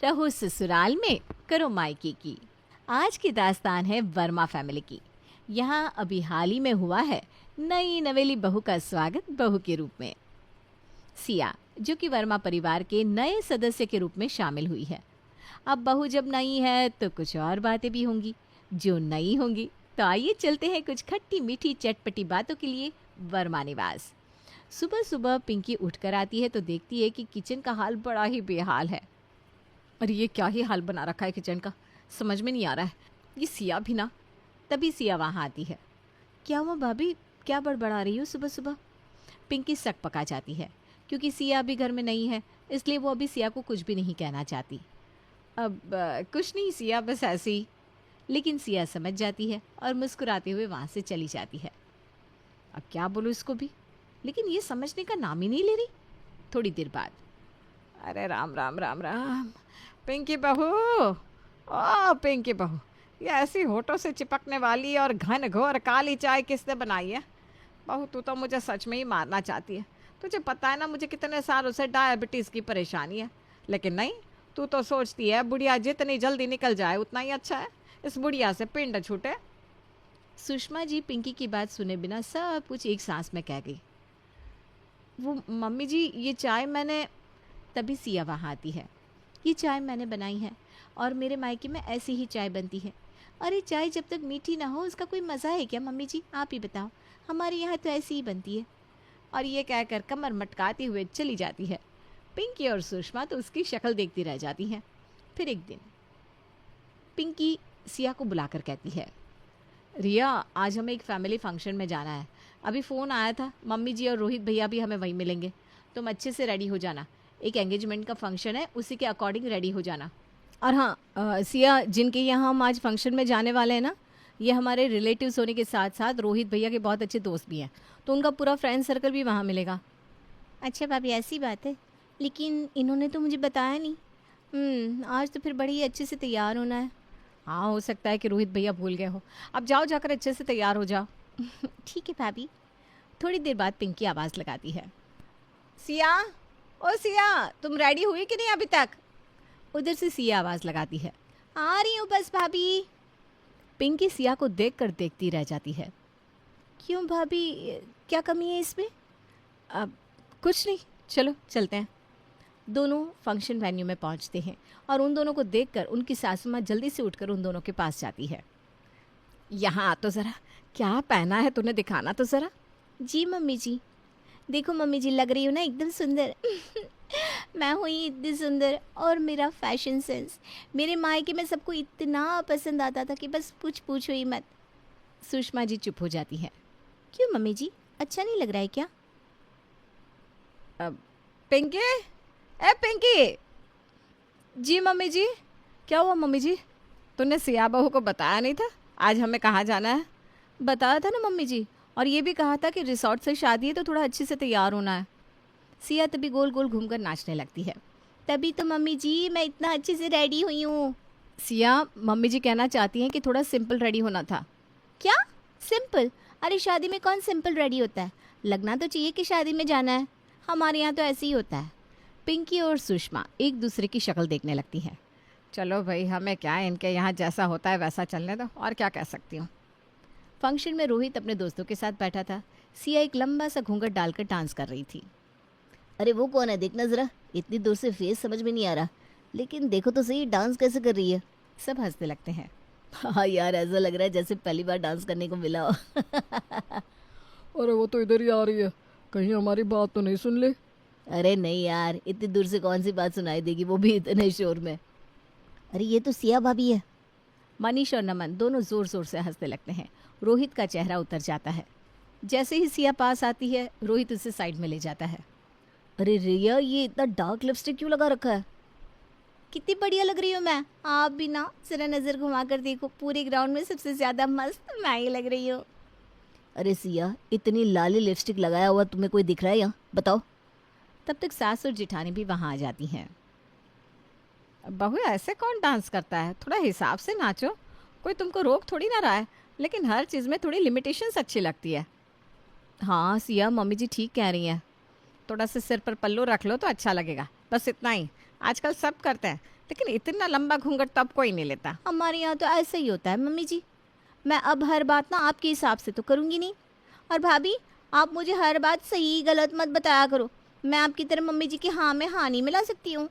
रहो ससुराल में, करो मायके की। आज की दास्तान है वर्मा फैमिली की। यहाँ अभी हाल ही में हुआ है नई नवेली बहू का स्वागत बहू के रूप में। सिया, जो कि वर्मा परिवार के नए सदस्य के रूप में शामिल हुई है। अब बहू जब नई है तो कुछ और बातें भी होंगी जो नई होंगी। तो आइए चलते हैं कुछ खट्टी मीठी चटपटी बातों के लिए वर्मा निवास। सुबह सुबह पिंकी उठकर आती है तो देखती है कि किचन का हाल बड़ा ही बेहाल है। अरे ये क्या ही हाल बना रखा है किचन का, समझ में नहीं आ रहा है। ये सिया भी ना। तभी सिया वहाँ आती है। क्या हुआ भाभी, क्या बड़बड़ा रही हो सुबह सुबह? पिंकी सक पका जाती है क्योंकि सिया अभी घर में नहीं है, इसलिए वो अभी सिया को कुछ भी नहीं कहना चाहती। अब कुछ नहीं सिया, बस ऐसे ही। लेकिन सिया समझ जाती है और मुस्कुराते हुए वहाँ से चली जाती है। अब क्या बोलूँ इसको भी, लेकिन ये समझने का नाम ही नहीं ले रही। थोड़ी देर बाद, अरे राम राम राम राम, पिंकी बहू, ओ पिंकी बहू, ये ऐसी होठों से चिपकने वाली और घन घोर काली चाय किसने बनाई है? बहू तू तो मुझे सच में ही मारना चाहती है। तुझे पता है ना मुझे कितने सालों से डायबिटीज़ की परेशानी है, लेकिन नहीं, तू तो सोचती है बुढ़िया जितनी जल्दी निकल जाए उतना ही अच्छा है, इस बुढ़िया से पिंड छूटे। सुषमा जी पिंकी की बात सुने बिना सब कुछ एक सांस में कह गई। वो मम्मी जी, ये चाय मैंने। तभी सिया वहाँ आती है। ये चाय मैंने बनाई है और मेरे मायके में ऐसी ही चाय बनती है। अरे चाय जब तक मीठी ना हो उसका कोई मज़ा है क्या मम्मी जी, आप ही बताओ। हमारे यहाँ तो ऐसी ही बनती है। और ये कहकर कमर मटकाती हुए चली जाती है। पिंकी और सुषमा तो उसकी शक्ल देखती रह जाती हैं। फिर एक दिन पिंकी सिया को बुलाकर कहती है, रिया, आज हमें एक फैमिली फंक्शन में जाना है। अभी फ़ोन आया था, मम्मी जी और रोहित भैया भी हमें वहीं मिलेंगे। तुम अच्छे से रेडी हो जाना। एक एंगेजमेंट का फंक्शन है, उसी के अकॉर्डिंग रेडी हो जाना। और हाँ सिया, जिनके यहाँ हम आज फंक्शन में जाने वाले हैं ना, ये हमारे रिलेटिव्स होने के साथ साथ रोहित भैया के बहुत अच्छे दोस्त भी हैं, तो उनका पूरा फ्रेंड सर्कल भी वहाँ मिलेगा। अच्छा भाभी, ऐसी बात है, लेकिन इन्होंने तो मुझे बताया नहीं। आज तो फिर बड़ी अच्छे से तैयार होना है। हाँ, हो सकता है कि रोहित भैया भूल गए हो। अब जाओ, जाकर अच्छे से तैयार हो जाओ। ठीक है भाभी। थोड़ी देर बाद पिंकी आवाज़ लगाती है, सिया, ओ सिया, तुम रेडी हुई कि नहीं अभी तक? उधर से सिया आवाज़ लगाती है, आ रही हूँ बस भाभी। पिंकी सिया को देखकर देखती रह जाती है। क्यों भाभी, क्या कमी है इसमें? अब कुछ नहीं, चलो चलते हैं। दोनों फंक्शन वेन्यू में पहुंचते हैं और उन दोनों को देखकर उनकी सासू माँ जल्दी से उठकर उन दोनों के पास जाती है। यहाँ आ तो ज़रा, क्या पहना है तूने, दिखाना तो ज़रा। जी मम्मी जी, देखो मम्मी जी, लग रही हूँ ना एकदम सुंदर। मैं हुई इतनी सुंदर, और मेरा फैशन सेंस मेरे मायके में सबको इतना पसंद आता था कि बस कुछ पूछो ही मत। सुषमा जी चुप हो जाती हैं। क्यों मम्मी जी, अच्छा नहीं लग रहा है क्या? पिंकी, ए पिंकी। जी मम्मी जी। क्या हुआ मम्मी जी? तूने सिया बहू को बताया नहीं था आज हमें कहाँ जाना है? बताया था ना मम्मी जी, और ये भी कहा था कि रिसॉर्ट से शादी है तो थोड़ा अच्छे से तैयार होना है। सिया तभी गोल गोल घूमकर नाचने लगती है। तभी तो मम्मी जी मैं इतना अच्छे से रेडी हुई हूँ। सिया, मम्मी जी कहना चाहती हैं कि थोड़ा सिंपल रेडी होना था। क्या सिंपल? अरे शादी में कौन सिंपल रेडी होता है? लगना तो चाहिए कि शादी में जाना है। हमारे यहाँ तो ऐसे ही होता है। पिंकी और सुषमा एक दूसरे की शक्ल देखने लगती हैं। चलो भाई, हमें क्या है, इनके यहाँ जैसा होता है वैसा चलने दो, और क्या कह सकती हूँ। फंक्शन में रोहित अपने दोस्तों के साथ बैठा था। सिया एक लंबा सा घूंघट डालकर डांस कर रही थी। अरे वो कौन है, देखना ज़रा, इतनी दूर से फेस समझ में नहीं आ रहा, लेकिन देखो तो सही डांस कैसे कर रही है। सब हंसने लगते हैं। हाँ यार, ऐसा लग रहा है जैसे पहली बार डांस करने को मिला हो। अरे वो तो इधर ही आ रही है, कहीं हमारी बात तो नहीं सुन ले। अरे नहीं यार, इतनी दूर से कौन सी बात सुनाई देगी, वो भी इतने शोर में। अरे ये तो सिया भाभी है। मनीष और नमन दोनों जोर जोर से हंसने लगते हैं। रोहित का चेहरा उतर जाता है। जैसे ही सिया पास आती है, रोहित उसे साइड में ले जाता है। अरे रिया, ये इतना डार्क लिपस्टिक क्यों लगा रखा है? कितनी बढ़िया लग रही हूँ मैं। आप भी ना जरा नज़र घुमा कर देखो, पूरे ग्राउंड में सबसे ज़्यादा मस्त मैं ही लग रही हूँ। अरे सिया, इतनी लाली लिपस्टिक लगाया हुआ तुम्हें कोई दिख रहा है यहाँ, बताओ। तब तक सास और जिठानी भी वहाँ आ जाती हैं। बहू, ऐसे कौन डांस करता है? थोड़ा हिसाब से नाचो, कोई तुमको रोक थोड़ी ना रहा है, लेकिन हर चीज़ में थोड़ी लिमिटेशंस अच्छी लगती है। हाँ सिया, मम्मी जी ठीक कह रही हैं। थोड़ा सा सिर पर पल्लू रख लो तो अच्छा लगेगा, बस इतना ही। आजकल सब करते हैं, लेकिन इतना लंबा घूंघट तो अब कोई नहीं लेता। हमारे यहाँ तो ऐसा ही होता है मम्मी जी। मैं अब हर बात ना आपके हिसाब से तो करूँगी नहीं। और भाभी, आप मुझे हर बात सही गलत मत बताया करो। मैं आपकी तरह मम्मी जी की हाँ में हाँ नहीं मिला सकती हूँ।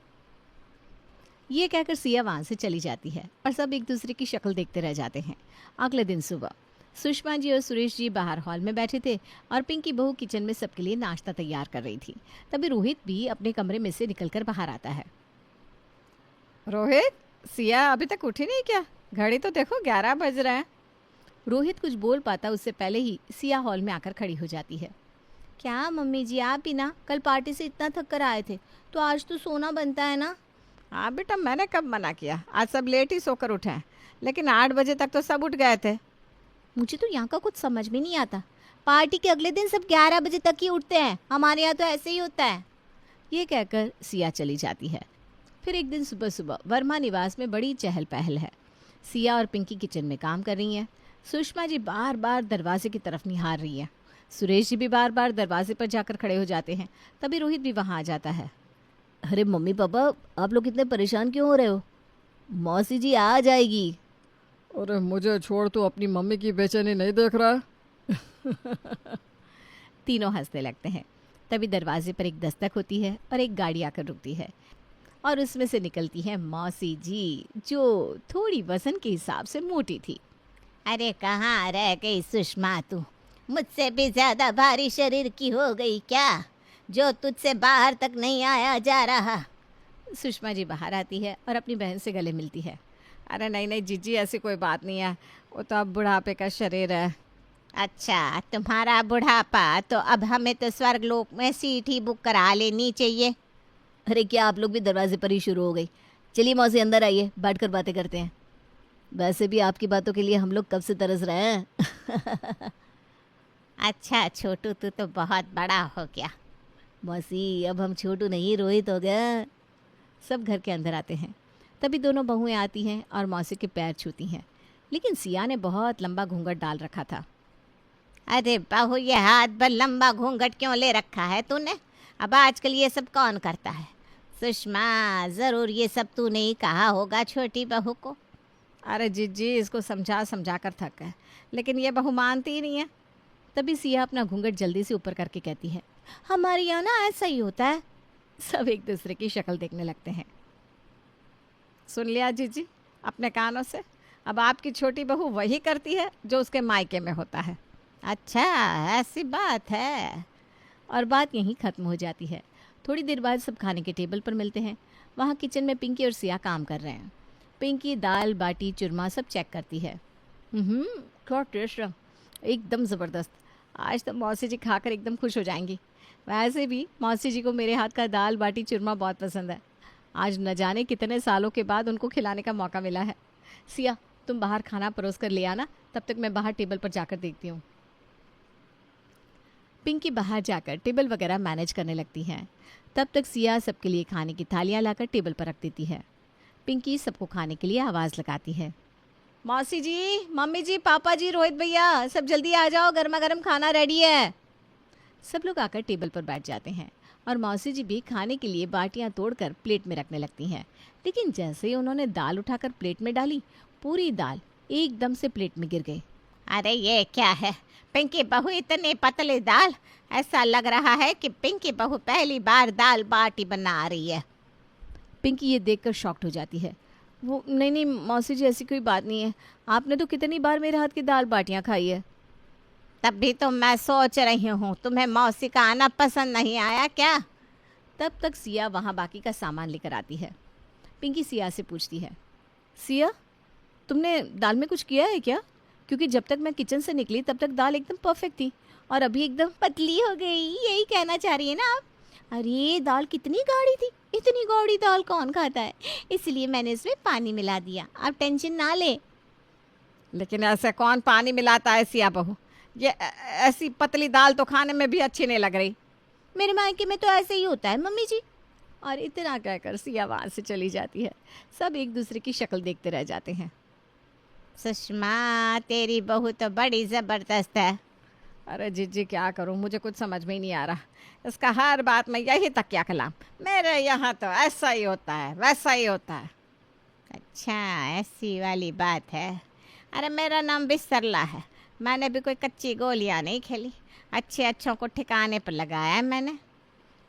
ये कहकर सिया वहाँ से चली जाती है और सब एक दूसरे की शक्ल देखते रह जाते हैं। अगले दिन सुबह सुषमा जी और सुरेश जी बाहर हॉल में बैठे थे और पिंकी बहू किचन में सबके लिए नाश्ता तैयार कर रही थी। तभी रोहित भी अपने कमरे में से निकलकर बाहर आता है। रोहित, सिया अभी तक उठी नहीं क्या? घड़ी तो देखो 11 बज रहे हैं। रोहित कुछ बोल पाता उससे पहले ही सिया हॉल में आकर खड़ी हो जाती है। क्या मम्मी जी, आप ही ना कल पार्टी से इतना थक कर आए थे, तो आज तो सोना बनता है ना। हाँ बेटा, मैंने कब मना किया? आज सब लेट ही सोकर उठे हैं, लेकिन 8 बजे तक तो सब उठ गए थे। मुझे तो यहाँ का कुछ समझ में नहीं आता। पार्टी के अगले दिन सब 11 बजे तक ही उठते हैं। हमारे यहाँ तो ऐसे ही होता है। ये कहकर सिया चली जाती है। फिर एक दिन सुबह सुबह वर्मा निवास में बड़ी चहल पहल है। सिया और पिंकी किचन में काम कर रही हैं। सुषमा जी बार बार दरवाजे की तरफ निहार रही है। सुरेश जी भी बार बार दरवाजे पर जाकर खड़े हो जाते हैं। तभी रोहित भी वहाँ आ जाता है। अरे मम्मी पापा, आप लोग इतने परेशान क्यों हो रहे हो? मौसी जी आ जाएगी। अरे मुझे छोड़, तो अपनी मम्मी की बेचैनी नहीं देख रहा है? तीनों हंसने लगते हैं। तभी दरवाजे पर एक दस्तक होती है और एक गाड़ी आकर रुकती है और उसमें से निकलती है मौसी जी, जो थोड़ी वजन के हिसाब से मोटी थी। अरे कहाँ रह गई सुषमा तू? मुझसे भी ज्यादा भारी शरीर की हो गई क्या, जो तुझसे बाहर तक नहीं आया जा रहा? सुषमा जी बाहर आती है और अपनी बहन से गले मिलती है। अरे नहीं नहीं जीजी, ऐसी कोई बात नहीं है, वो तो अब बुढ़ापे का शरीर है। अच्छा, तुम्हारा बुढ़ापा, तो अब हमें तो स्वर्गलोक में सीट ही बुक करा लेनी चाहिए। अरे क्या आप लोग भी दरवाजे पर ही शुरू हो गई? चलिए मौसी, अंदर आइए, बैठकर बातें करते हैं। वैसे भी आपकी बातों के लिए हम लोग कब से तरस रहे हैं। अच्छा छोटू, तू तो बहुत बड़ा हो गया। मौसी, अब हम छोटू नहीं रोहित हो गया। सब घर के अंदर आते हैं। तभी दोनों बहुएं आती हैं और मौसी के पैर छूती हैं, लेकिन सिया ने बहुत लंबा घूंघट डाल रखा था। अरे बहू, ये हाथ भर लंबा घूंघट क्यों ले रखा है तूने? अब आजकल ये सब कौन करता है? सुषमा, जरूर ये सब तूने ही कहा होगा छोटी बहू को। अरे जीजी, इसको समझा समझा कर थक गए, लेकिन ये बहू मानती ही नहीं है। तभी सिया अपना घूंघट जल्दी से ऊपर करके कहती है, हमारे यहाँ ना ऐसा ही होता है। सब एक दूसरे की शक्ल देखने लगते हैं। सुन लिया जीजी अपने कानों से, अब आपकी छोटी बहू वही करती है जो उसके मायके में होता है। अच्छा, ऐसी बात है। और बात यहीं ख़त्म हो जाती है। थोड़ी देर बाद सब खाने के टेबल पर मिलते हैं। वहाँ किचन में पिंकी और सिया काम कर रहे हैं। पिंकी दाल बाटी चूरमा सब चेक करती है। क्या टेस्ट है, एकदम ज़बरदस्त। आज तो मौसी जी खाकर एकदम खुश हो जाएंगी। वैसे भी मौसी जी को मेरे हाथ का दाल बाटी चूरमा बहुत पसंद है। आज न जाने कितने सालों के बाद उनको खिलाने का मौका मिला है। सिया, तुम बाहर खाना परोस कर ले आना, तब तक मैं बाहर टेबल पर जाकर देखती हूँ। पिंकी बाहर जाकर टेबल वगैरह मैनेज करने लगती हैं। तब तक सिया सबके लिए खाने की थालियाँ लाकर टेबल पर रख देती है। पिंकी सबको खाने के लिए आवाज़ लगाती है। मौसी जी, मम्मी जी, पापा जी, रोहित भैया, सब जल्दी आ जाओ, गर्मा गर्म खाना रेडी है। सब लोग आकर टेबल पर बैठ जाते हैं और मौसी जी भी खाने के लिए बाटियां तोड़कर प्लेट में रखने लगती हैं। लेकिन जैसे ही उन्होंने दाल उठाकर प्लेट में डाली, पूरी दाल एकदम से प्लेट में गिर गई। अरे ये क्या है पिंकी बहू, इतनी पतली दाल? ऐसा लग रहा है कि पिंकी बहू पहली बार दाल बाटी बना रही है। पिंकी ये देखकर शॉक्ड हो जाती है। वो नहीं नहीं मौसी जी, ऐसी कोई बात नहीं है, आपने तो कितनी बार मेरे हाथ की दाल बाटियाँ खाई है। तब भी तो मैं सोच रही हूँ, तुम्हें मौसी का आना पसंद नहीं आया क्या? तब तक सिया वहाँ बाकी का सामान लेकर आती है। पिंकी सिया से पूछती है, सिया तुमने दाल में कुछ किया है क्या? क्योंकि जब तक मैं किचन से निकली तब तक दाल एकदम परफेक्ट थी और अभी एकदम पतली हो गई, यही कहना चाह रही है ना आप? अरे दाल कितनी गाढ़ी थी, इतनी गाढ़ी दाल कौन खाता है, इसलिए मैंने इसमें पानी मिला दिया। आप टेंशन ना ले। लेकिन ऐसे कौन पानी मिलाता है सिया बहू? ये ऐसी पतली दाल तो खाने में भी अच्छी नहीं लग रही। मेरे मायके में तो ऐसे ही होता है मम्मी जी। और इतना कहकर सिया वहाँ से चली जाती है। सब एक दूसरे की शक्ल देखते रह जाते हैं। सुषमा, तेरी बहू तो बड़ी ज़बरदस्त है। अरे जीजी क्या करूं, मुझे कुछ समझ में ही नहीं आ रहा। इसका हर बात में यही तकिया कलाम, मेरे यहाँ तो ऐसा ही होता है, वैसा ही होता है। अच्छा, ऐसी वाली बात है। अरे मेरा नाम भी सरला है। मैंने भी कोई कच्ची गोलियां नहीं खेली। अच्छे अच्छों को ठिकाने पर लगाया है मैंने।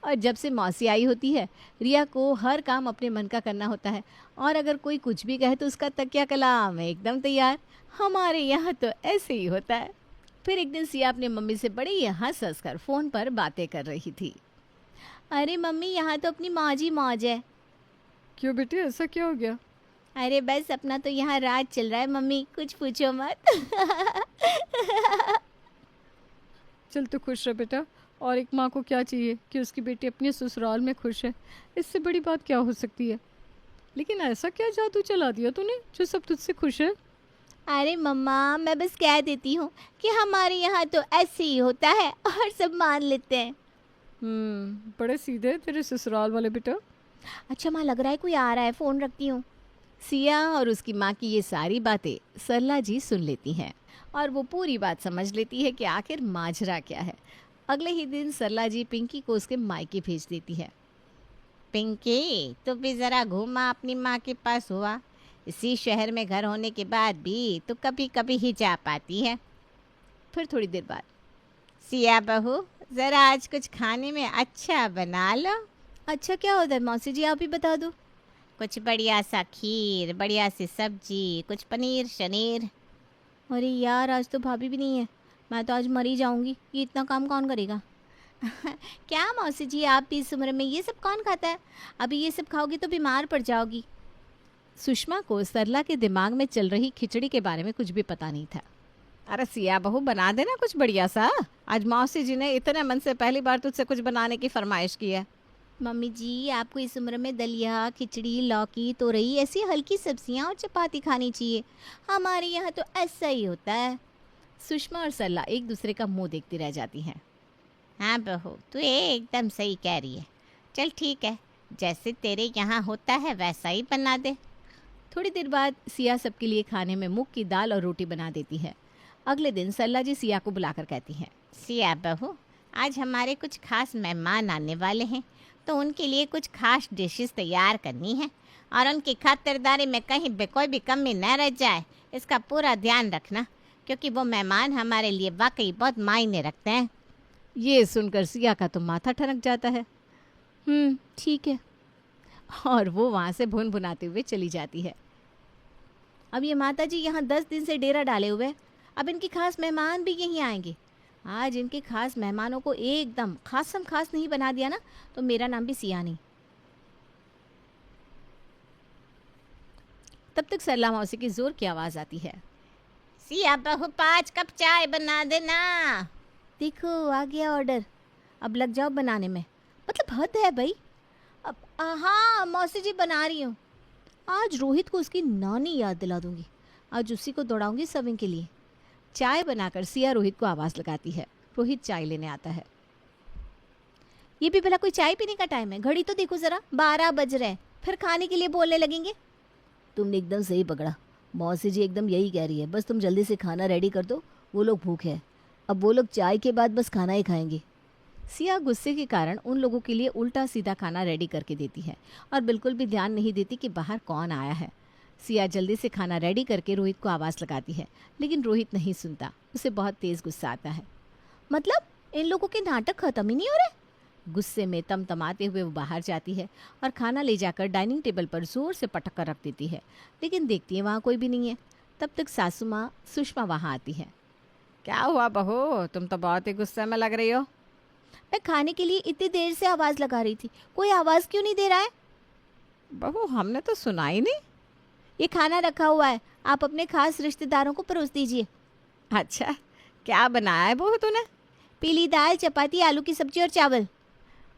और जब से मौसी आई होती है, रिया को हर काम अपने मन का करना होता है। और अगर कोई कुछ भी कहे तो उसका तकिया कलाम एकदम तैयार। हमारे यहाँ तो ऐसे ही होता है। फिर एक दिन सिया अपनी मम्मी से बड़ी हंस हंस कर फ़ोन पर बातें कर रही थी। अरे मम्मी, यहाँ तो अपनी मौज ही मौज है। क्यों बेटी, ऐसा क्या हो गया? अरे बस अपना तो यहाँ राज चल रहा है मम्मी, कुछ पूछो मत। चल तू खुश रह बेटा। और एक माँ को क्या चाहिए कि उसकी बेटी अपने ससुराल में खुश है। इससे बड़ी बात क्या हो सकती है। लेकिन ऐसा क्या जादू चला दिया तूने जो सब तुझसे खुश है? अरे मम्मा, मैं बस कह देती हूँ कि हमारे यहाँ तो ऐसे ही होता है और सब मान लेते हैं। बड़े सीधे हैं तेरे ससुराल वाले बेटा। अच्छा माँ, लग रहा है कोई आ रहा है, फ़ोन रखती हूँ। सिया और उसकी माँ की ये सारी बातें सरला जी सुन लेती हैं और वो पूरी बात समझ लेती है कि आखिर माजरा क्या है। अगले ही दिन सरला जी पिंकी को उसके मायके भेज देती है। पिंकी, तू भी ज़रा घूमा अपनी माँ के पास हुआ। इसी शहर में घर होने के बाद भी तू कभी कभी ही जा पाती है। फिर थोड़ी देर बाद, सिया बहू, ज़रा आज कुछ खाने में अच्छा बना लो। अच्छा क्या होता है मौसी जी, आप ही बता दो। कुछ बढ़िया सा खीर, बढ़िया सी सब्जी, कुछ पनीर शनीर। अरे यार, आज तो भाभी भी नहीं है। मैं तो आज मर ही जाऊंगी। ये इतना काम कौन करेगा। क्या मौसी जी, आप भी इस उम्र में ये सब कौन खाता है। अभी ये सब खाओगी तो बीमार पड़ जाओगी। सुषमा को सरला के दिमाग में चल रही खिचड़ी के बारे में कुछ भी पता नहीं था। अरे सिया बहू, बना देना कुछ बढ़िया सा। आज मौसी जी ने इतने मन से पहली बार तुझसे कुछ बनाने की फरमाइश की है। मम्मी जी, आपको इस उम्र में दलिया, खिचड़ी, लौकी, तोरई ऐसी हल्की सब्जियां और चपाती खानी चाहिए। हमारे यहाँ तो ऐसा ही होता है। सुषमा और सरला एक दूसरे का मुंह देखती रह जाती हैं। हाँ बहू, तू एकदम सही कह रही है। चल ठीक है, जैसे तेरे यहाँ होता है वैसा ही बना दे। थोड़ी देर बाद सिया सबके लिए खाने में मूंग की दाल और रोटी बना देती है। अगले दिन सरला जी सिया को बुलाकर कहती हैं, सिया बहू, आज हमारे कुछ खास मेहमान आने वाले हैं, तो उनके लिए कुछ खास डिशेस तैयार करनी है और उनकी खातिरदारी में कहीं भी कोई भी कमी न रह जाए, इसका पूरा ध्यान रखना, क्योंकि वो मेहमान हमारे लिए वाकई बहुत मायने रखते हैं। ये सुनकर सिया का तो माथा ठनक जाता है। ठीक है। और वो वहाँ से भुन भुनाते हुए चली जाती है। अब ये माता जी यहाँ 10 दिन से डेरा डाले हुए हैं। अब इनकी खास मेहमान भी यहीं आएंगे। आज इनके खास मेहमानों को एकदम खासम खास नहीं बना दिया ना, तो मेरा नाम भी सिया नहीं। तब तक सरला मौसी की जोर की आवाज़ आती है। सिया बहू, 5 कप चाय बना देना। देखो, आ गया ऑर्डर। अब लग जाओ बनाने में। मतलब हद है भाई। अब हाँ मौसी जी, बना रही हूँ। आज रोहित को उसकी नानी याद दिला दूंगी। आज उसी को दौड़ाऊंगी सर्विंग के लिए। चाय बनाकर सिया रोहित को आवाज़ लगाती है। रोहित चाय लेने आता है। ये भी भला कोई चाय पीने का टाइम है? घड़ी तो देखो ज़रा, 12 बज रहे हैं। फिर खाने के लिए बोलने लगेंगे। तुमने एकदम सही पकड़ा। मौसी जी एकदम यही कह रही है। बस तुम जल्दी से खाना रेडी कर दो, वो लोग भूखे हैं। अब वो लोग चाय के बाद बस खाना ही खाएंगे। सिया गुस्से के कारण उन लोगों के लिए उल्टा सीधा खाना रेडी करके देती है और बिल्कुल भी ध्यान नहीं देती कि बाहर कौन आया है। सिया जल्दी से खाना रेडी करके रोहित को आवाज़ लगाती है, लेकिन रोहित नहीं सुनता। उसे बहुत तेज़ गुस्सा आता है। मतलब इन लोगों के नाटक ख़त्म ही नहीं हो रहे। गुस्से में तमतमाते हुए वो बाहर जाती है और खाना ले जाकर डाइनिंग टेबल पर ज़ोर से पटक कर रख देती है, लेकिन देखती है वहाँ कोई भी नहीं है। तब तक सासू माँ सुषमा वहाँ आती है। क्या हुआ बहू, तुम तो बहुत ही गुस्से में लग रही हो। मैं खाने के लिए इतनी देर से आवाज़ लगा रही थी, कोई आवाज़ क्यों नहीं दे रहा है? बहू, हमने तो सुना ही नहीं। ये खाना रखा हुआ है, आप अपने खास रिश्तेदारों को परोस दीजिए। अच्छा, क्या बनाया है बहू तूने? पीली दाल, चपाती, आलू की सब्जी और चावल।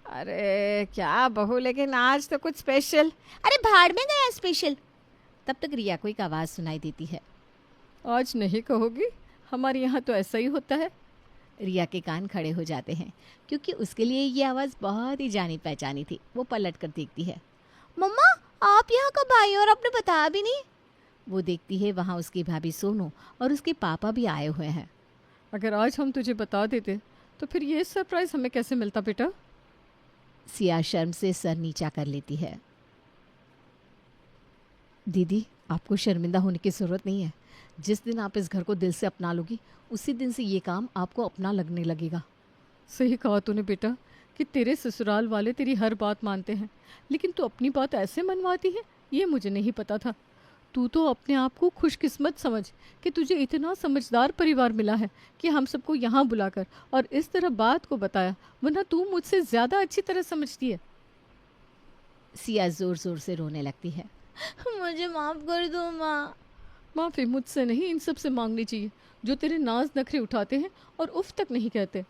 अरे क्या बहू, लेकिन आज तो कुछ स्पेशल। अरे भाड़ में गया स्पेशल। तब तक रिया को एक आवाज़ सुनाई देती है। आज नहीं कहोगी, हमारे यहाँ तो ऐसा ही होता है। रिया के कान खड़े हो जाते हैं, क्योंकि उसके लिए ये आवाज़ बहुत ही जानी पहचानी थी। वो पलट कर देखती है। मम्मा, आप यहाँ कब आई और आपने बताया भी नहीं? वो देखती है वहाँ उसकी भाभी सोनू और उसके पापा भी आए हुए हैं। अगर आज हम तुझे बता देते तो फिर ये सरप्राइज हमें कैसे मिलता बेटा? सिया शर्म से सर नीचा कर लेती है। दीदी, आपको शर्मिंदा होने की ज़रूरत नहीं है। जिस दिन आप इस घर को दिल से अपना लोगी, उसी दिन से ये काम आपको अपना लगने लगेगा। सही कहा तूने बेटा कि तेरे ससुराल वाले तेरी हर बात मानते हैं, लेकिन तू अपनी बात ऐसे मनवाती है, ये मुझे नहीं पता था। तू तो अपने आप को खुशकिस्मत समझ कि तुझे इतना समझदार परिवार मिला है कि हम सबको यहाँ बुलाकर और इस तरह बात को बताया, वरना तू मुझसे ज़्यादा अच्छी तरह समझती है। सिया ज़ोर ज़ोर से रोने लगती है। मुझे माफ़ कर दो माँ। माफ़ी मुझसे नहीं, इन सब से मांगनी चाहिए जो तेरे नाज नखरे उठाते हैं और उफ तक नहीं कहते।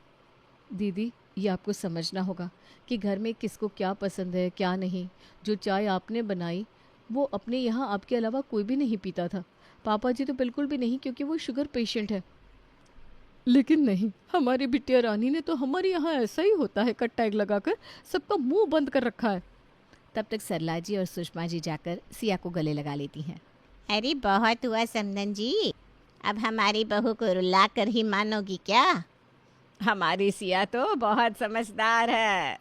दीदी, ये आपको समझना होगा कि घर में किसको क्या पसंद है क्या नहीं। जो चाय आपने बनाई वो अपने यहाँ आपके अलावा कोई भी नहीं पीता था। पापा जी तो बिल्कुल भी नहीं, क्योंकि वो शुगर पेशेंट है। लेकिन नहीं, हमारी बिटिया रानी ने तो हमारे यहाँ ऐसा ही होता है, कट टैग लगाकर सबका मुंह बंद कर रखा है। तब तक सरला जी और सुषमा जी जाकर सिया को गले लगा लेती हैं। अरे बहुत हुआ समधन जी, अब हमारी बहू को रुला कर ही मानोगी क्या? हमारी सिया तो बहुत समझदार है।